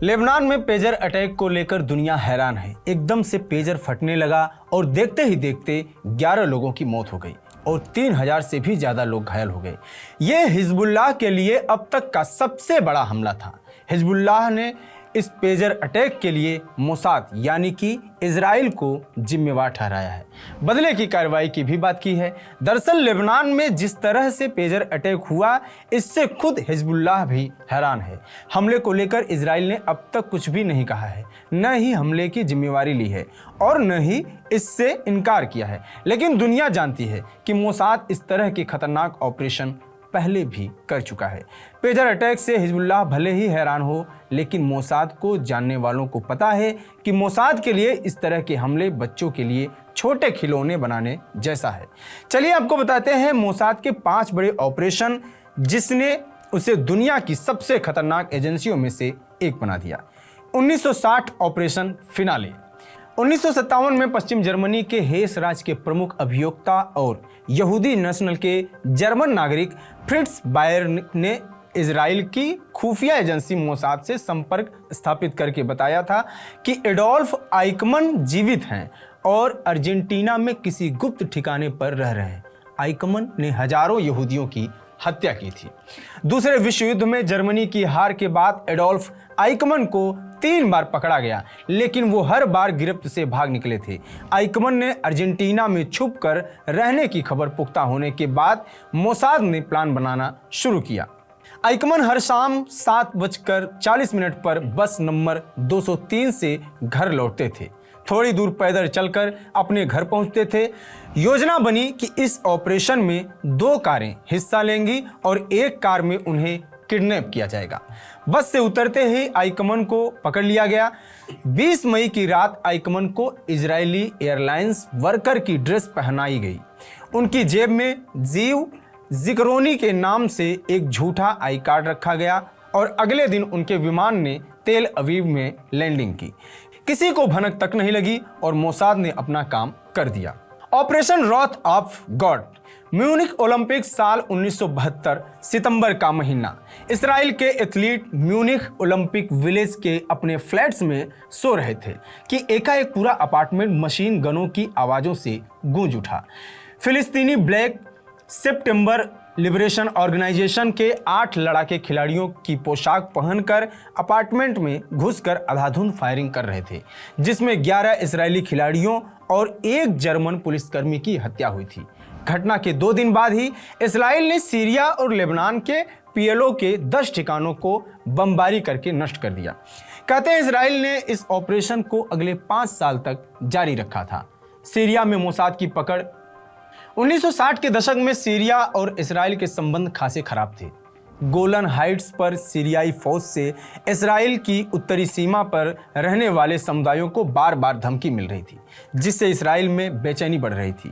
Lebanon में pager attack को लेकर दुनिया हैरान है। एकदम से पेजर फटने लगा और देखते ही देखते 11 लोगों की मौत हो गई और 3000 से भी ज्यादा लोग घायल हो गए। ये हिजबुल्लाह के लिए अब तक का सबसे बड़ा हमला था। हिजबुल्लाह ने इस पेजर अटैक के लिए मोसाद यानी कि इजराइल को जिम्मेवार ठहराया है। बदले की कार्रवाई की भी बात की है। दरअसल लेबनान में जिस तरह से पेजर अटैक हुआ, इससे खुद हिजबुल्लाह भी हैरान है। हमले को लेकर इजराइल ने अब तक कुछ भी नहीं कहा है, न ही हमले की जिम्मेवारी ली है और न ही इससे इनकार किया है। लेकिन दुनिया जानती है कि मोसाद इस तरह के खतरनाक ऑपरेशन पहले भी कर चुका है। पेजर अटैक से हिजबुल्लाह भले ही हैरान हो, लेकिन मोसाद को जानने वालों को पता है कि मोसाद के लिए इस तरह के हमले बच्चों के लिए छोटे खिलौने बनाने जैसा है। चलिए आपको बताते हैं मोसाद के 5 बड़े ऑपरेशन जिसने उसे दुनिया की सबसे खतरनाक एजेंसियों में से एक बना दिया। 1960 ऑपरेशन फिनाले। 1957 में पश्चिम जर्मनी के हेस राज्य के प्रमुख अभियोक्ता और यहूदी नेशनल के जर्मन नागरिक फ्रिट्ज बायर ने इजराइल की खुफिया एजेंसी मोसाद से संपर्क स्थापित करके बताया था कि एडोल्फ आइकमन जीवित हैं और अर्जेंटीना में किसी गुप्त ठिकाने पर रह रहे हैं। आइकमन ने हजारों यहूदियों की हत्या की थी। दूसरे विश्व युद्ध में जर्मनी की हार के बाद एडोल्फ आइकमन को 3 बार पकड़ा गया, लेकिन वो हर बार गिरफ्त से भाग निकले थे। आइकमन ने अर्जेंटीना में छुपकर रहने की खबर पुख्ता होने के बाद मोसाद ने प्लान बनाना शुरू किया। आइकमन हर शाम 7:40 पर बस नंबर 203 से घर लौटते थे। थोड़ी दूर पैदल चलकर अपने घर पहुंचते थे। योजना बनी कि इस ऑपरेशन में 2 कारें हिस्सा लेंगी और एक कार में उन्हें किडनैप किया जाएगा। बस से उतरते ही आइकमन को पकड़ लिया गया। 20 मई की रात आइकमन को इजरायली एयरलाइंस वर्कर की ड्रेस पहनाई गई। उनकी जेब में जीव जिक्रोनी के नाम से एक झूठा आई कार्ड रखा गया और अगले दिन उनके विमान ने तेल अवीव में लैंडिंग की। किसी को भनक तक नहीं लगी और मोसाद ने अपना काम कर दिया। Operation wrath of God. Munich Olympic साल 1972 सितंबर का महीना। इजराइल के एथलीट म्यूनिख ओलंपिक विलेज के अपने फ्लैट्स में सो रहे थे कि एकाएक पूरा अपार्टमेंट मशीन गनों की आवाजों से गूंज उठा। फिलिस्तीनी ब्लैक सितंबर लिबरेशन ऑर्गेनाइजेशन के 8 लड़ाके खिलाड़ियों की पोशाक पहनकर अपार्टमेंट में घुसकर अंधाधुंध फायरिंग कर रहे थे, जिसमें 11 इजरायली खिलाड़ियों और 1 जर्मन पुलिसकर्मी की हत्या हुई थी। घटना के 2 दिन बाद ही इजराइल ने सीरिया और लेबनान के पीएलओ के 10 ठिकानों को बमबारी करके नष्ट कर दिया। कहते हैं इजराइल ने इस ऑपरेशन को अगले 5 साल तक जारी रखा था। सीरिया में मोसाद की पकड़। 1960 के दशक में सीरिया और इजराइल के संबंध खासे खराब थे। गोलन हाइट्स पर सीरियाई फौज से इजराइल की उत्तरी सीमा पर रहने वाले समुदायों को बार बार धमकी मिल रही थी, जिससे इजराइल में बेचैनी बढ़ रही थी।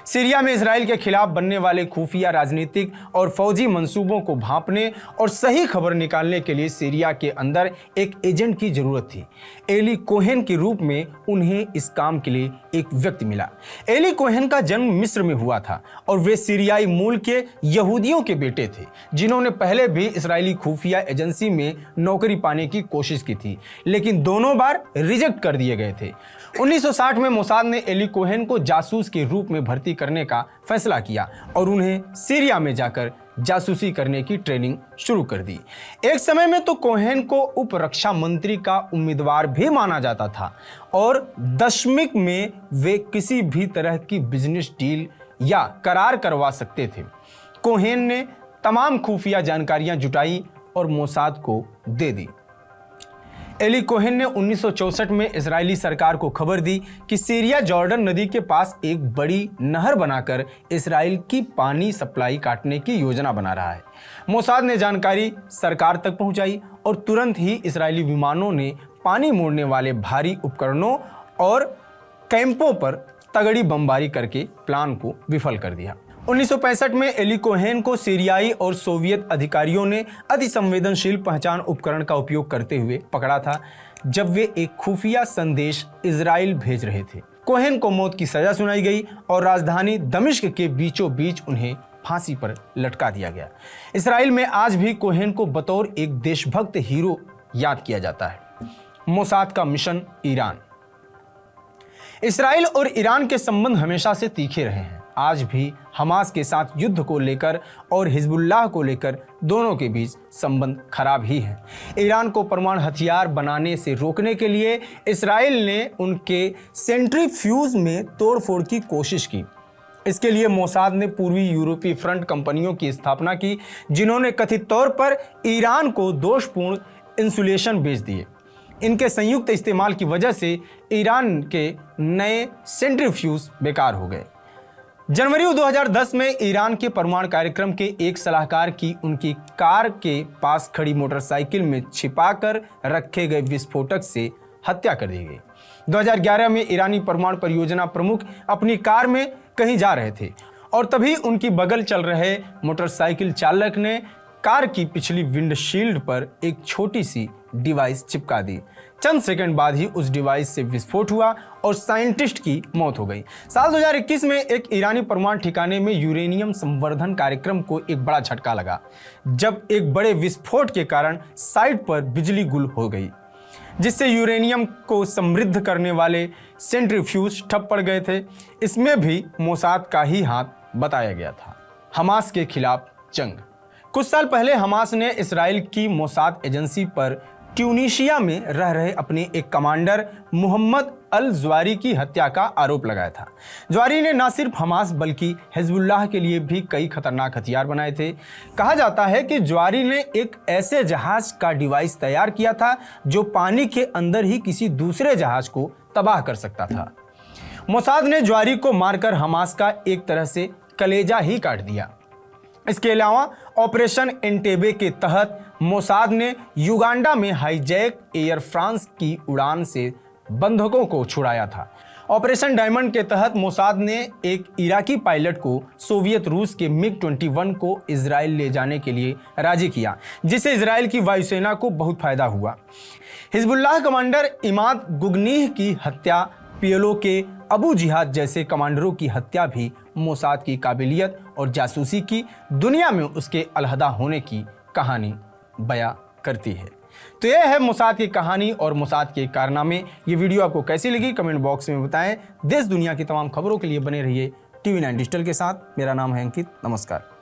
सीरिया में इजराइल के खिलाफ बनने वाले खुफिया राजनीतिक और फौजी मंसूबों को भांपने और सही खबर निकालने के लिए सीरिया के अंदर एक एजेंट की जरूरत थी। एली कोहेन के रूप में उन्हें इस काम के लिए एक व्यक्ति मिला। एली कोहेन का जन्म मिस्र में हुआ था और वे सीरियाई मूल के यहूदियों के बेटे थे, जिन्होंने पहले भी इजरायली खुफिया एजेंसी में नौकरी पाने की कोशिश की थी, लेकिन दोनों बार रिजेक्ट कर दिए गए थे। 1960 में मोसाद ने एली कोहेन को जासूस के रूप में भर्ती करने का फैसला किया और उन्हें सीरिया में जाकर जासूसी करने की ट्रेनिंग शुरू कर दी। एक समय में तो कोहेन को उप रक्षा मंत्री का उम्मीदवार भी माना जाता था और दशमिक में वे किसी भी तरह की बिजनेस डील या करार करवा सकते थे। कोहेन ने तमाम खुफिया जानकारियां जुटाई और मोसाद को दे दी। एली कोहेन ने 1964 में इजरायली सरकार को खबर दी कि सीरिया जॉर्डन नदी के पास एक बड़ी नहर बनाकर इजराइल की पानी सप्लाई काटने की योजना बना रहा है। मोसाद ने जानकारी सरकार तक पहुंचाई और तुरंत ही इजरायली विमानों ने पानी मोड़ने वाले भारी उपकरणों और कैंपों पर तगड़ी बमबारी करके प्लान को विफल कर दिया। 1965 में एली कोहेन को सीरियाई और सोवियत अधिकारियों ने अति संवेदनशील पहचान उपकरण का उपयोग करते हुए पकड़ा था, जब वे एक खुफिया संदेश इजराइल भेज रहे थे। कोहेन को मौत की सजा सुनाई गई और राजधानी दमिश्क के बीचों बीच उन्हें फांसी पर लटका दिया गया। इजराइल में आज भी कोहेन को बतौर एक देशभक्त हीरो याद किया जाता है। मोसाद का मिशन ईरान। इसराइल और ईरान के संबंध हमेशा से तीखे रहे हैं। आज भी हमास के साथ युद्ध को लेकर और हिजबुल्लाह को लेकर दोनों के बीच संबंध खराब ही है। ईरान को परमाणु हथियार बनाने से रोकने के लिए इसराइल ने उनके सेंट्रीफ्यूज में तोड़फोड़ की कोशिश की। इसके लिए मोसाद ने पूर्वी यूरोपीय फ्रंट कंपनियों की स्थापना की, जिन्होंने कथित तौर पर ईरान को दोषपूर्ण इंसुलेशन बेच दिए। इनके संयुक्त इस्तेमाल की वजह से ईरान के नए सेंट्रीफ्यूज बेकार हो गए। जनवरी 2010 में ईरान के परमाणु कार्यक्रम के एक सलाहकार की उनकी कार के पास खड़ी मोटरसाइकिल में छिपाकर रखे गए विस्फोटक से हत्या कर दी गई। 2011 में ईरानी परमाणु परियोजना प्रमुख अपनी कार में कहीं जा रहे थे और तभी उनकी बगल चल रहे मोटरसाइकिल चालक ने कार की पिछली विंडशील्ड पर एक छोटी सी डिवाइस चिपका दी। चंद सेकंड बाद ही उस डिवाइस से विस्फोट हुआ और साइंटिस्ट की मौत हो गई। साल 2021 में एक ईरानी परमाणु ठिकाने में यूरेनियम संवर्धन कार्यक्रम को एक बड़ा झटका लगा, जब एक बड़े विस्फोट के कारण साइट पर बिजली गुल हो गई, जिससे यूरेनियम को समृद्ध करने वाले सेंट्रीफ्यूज ठप पड़ गए थे। इसमें भी मोसाद का ही हाथ बताया गया था। हमास के खिलाफ जंग। कुछ साल पहले हमास ने इसराइल की मोसाद एजेंसी पर ट्यूनीशिया में रह रहे अपने एक कमांडर मोहम्मद अल ज़वारी की हत्या का आरोप लगाया था। ज़वारी ने न सिर्फ हमास बल्कि हिजबुल्लाह के लिए भी कई खतरनाक हथियार बनाए थे। कहा जाता है कि ज़वारी ने एक ऐसे जहाज का डिवाइस तैयार किया था जो पानी के अंदर ही किसी दूसरे जहाज को तबाह कर सकता था। मोसाद ने ज़वारी को मारकर हमास का एक तरह से कलेजा ही काट दिया। इसके अलावा ऑपरेशन एंटेबे के तहत मोसाद ने युगांडा में हाईजैक एयर फ्रांस की उड़ान से बंधकों को छुड़ाया था। ऑपरेशन डायमंड के तहत मोसाद ने एक इराकी पायलट को सोवियत रूस के मिग-21 को इजराइल ले जाने के लिए राजी किया, जिससे इजराइल की वायुसेना को बहुत फायदा हुआ। हिजबुल्लाह कमांडर इमाद गुगनीह की हत्या, पीएलओ के अबू जिहाद जैसे कमांडरों की हत्या भी मोसाद की काबिलियत और जासूसी की दुनिया में उसके अलहदा होने की कहानी बयां करती है। तो यह है मोसाद की कहानी और मोसाद के कारनामे। ये वीडियो आपको कैसी लगी कमेंट बॉक्स में बताएं। देश दुनिया की तमाम खबरों के लिए बने रहिए TV9 डिजिटल के साथ। मेरा नाम है अंकित। नमस्कार।